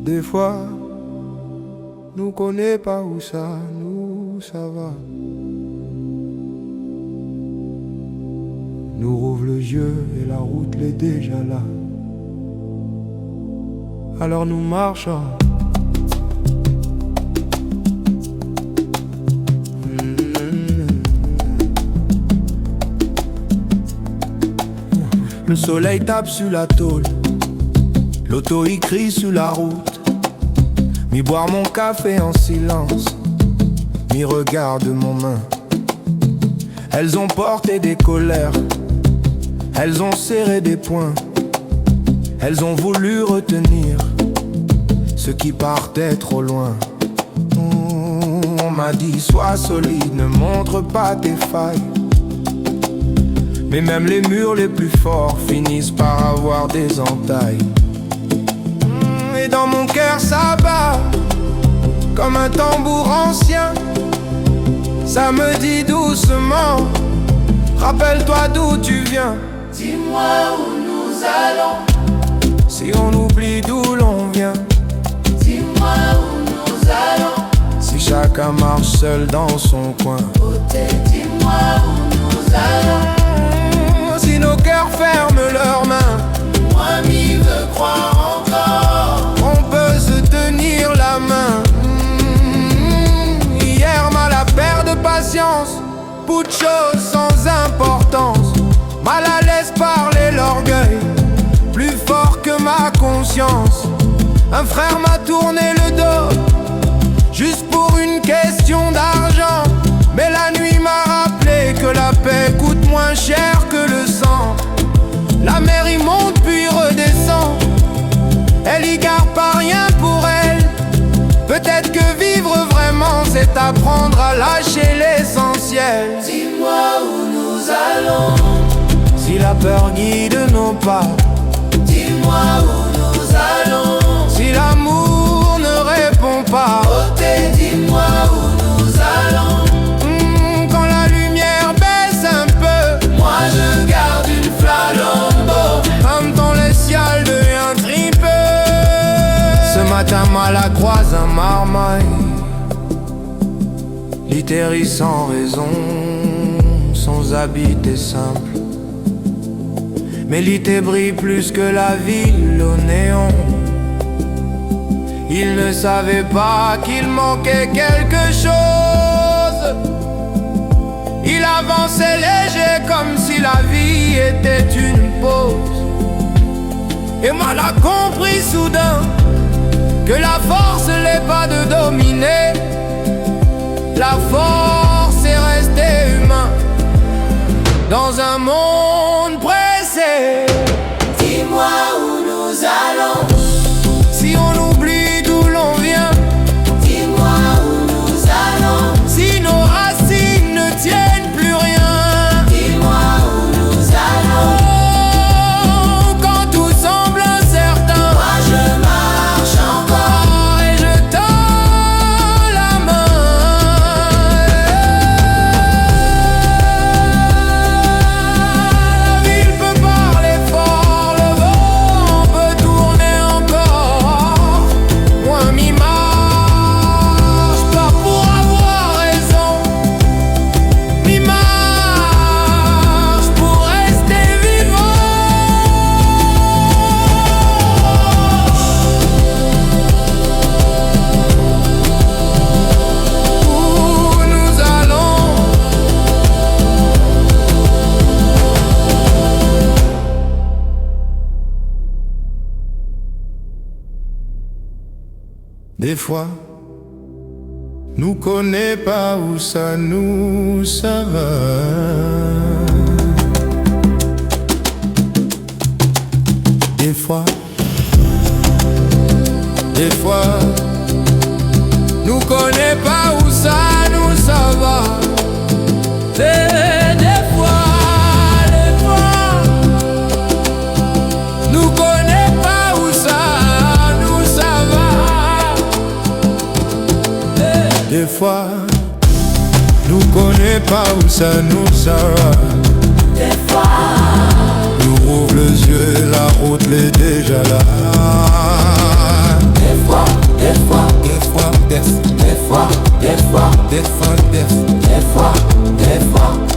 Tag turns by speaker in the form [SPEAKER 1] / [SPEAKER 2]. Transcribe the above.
[SPEAKER 1] Des fois, nous connaît pas où ça va. Nous rouvre le jeu et la route l'est déjà là. Alors nous marchons. Le soleil tape sur la tôle, l'auto y crie sur la route. Mi boire mon café en silence, mi regarde mon main. Elles ont porté des colères, elles ont serré des poings. Elles ont voulu retenir ce qui partait trop loin. On m'a dit sois solide, ne montre pas tes failles. Mais même les murs les plus forts finissent par avoir des entailles. Et dans mon cœur ça bat comme un tambour ancien. Ça me dit doucement, rappelle-toi d'où tu viens.
[SPEAKER 2] Dis-moi où nous allons.
[SPEAKER 1] Si on oublie d'où l'on vient.
[SPEAKER 2] Dis-moi où nous allons.
[SPEAKER 1] Si chacun marche seul dans son coin.
[SPEAKER 2] Côté, dis-moi où nous allons.
[SPEAKER 1] Si nos cœurs ferment leurs mains,
[SPEAKER 2] Moi m'y veux croire encore.
[SPEAKER 1] on peut se tenir la main. Hier mal à perdre de patience, peu de choses sans importance. Mal à l'aise parler l'orgueil, plus fort que ma conscience. Un frère m'a tourné le dos, juste pour une question d'argent. Mais la nuit m'a rappelé que la paix coûte moins cher que le sang. La mer y monte puis redescend, elle y garde pas rien pour elle. Peut-être que vivre vraiment c'est apprendre à lâcher l'essentiel.
[SPEAKER 2] Dis-moi où nous allons.
[SPEAKER 1] Si la peur guide nos pas,
[SPEAKER 2] Dis-moi où nous allons.
[SPEAKER 1] si l'amour ne répond pas,
[SPEAKER 2] Côté, dis-moi où nous allons.
[SPEAKER 1] quand la lumière baisse un peu,
[SPEAKER 2] Moi je garde une flamme.
[SPEAKER 1] comme ton les ciel devient tripeux. Ce matin mal à croise un marmaille, littérie sans raison, sans habit et simple. Mais l'ité brille plus que la ville au néon. Il ne savait pas qu'il manquait quelque chose. Il avançait léger comme si la vie était une pause. Et moi l'a compris soudain que la force n'est pas de dominer. La force est rester humain dans un monde pressé.
[SPEAKER 2] Dis-moi où nous allons.
[SPEAKER 1] Si on oublie d'où l'on vient,
[SPEAKER 2] Dis-moi où nous allons.
[SPEAKER 1] si nos racines ne tiennent plus rien,
[SPEAKER 2] Dis-moi où nous allons.
[SPEAKER 1] oh, quand tout semble incertain,
[SPEAKER 2] Moi je marche encore.
[SPEAKER 1] oh, et je tends la main. La ville peut parler fort, le vent peut tourner encore. Moi m'y marche pas pour avoir raison, m'y marche pour rester vivant. Où nous allons? Des fois, nous connaît pas où ça va. Des fois, nous connaît pas où ça va. Des fois, nous connaît pas où ça va. Des fois, nous connaît pas où ça va.
[SPEAKER 2] Des fois,
[SPEAKER 1] Nous rouvre les yeux, la route l'est déjà là.
[SPEAKER 2] Des fois, des fois,
[SPEAKER 1] Des fois,
[SPEAKER 2] des fois, des fois,
[SPEAKER 1] des fois,
[SPEAKER 2] des fois, des fois.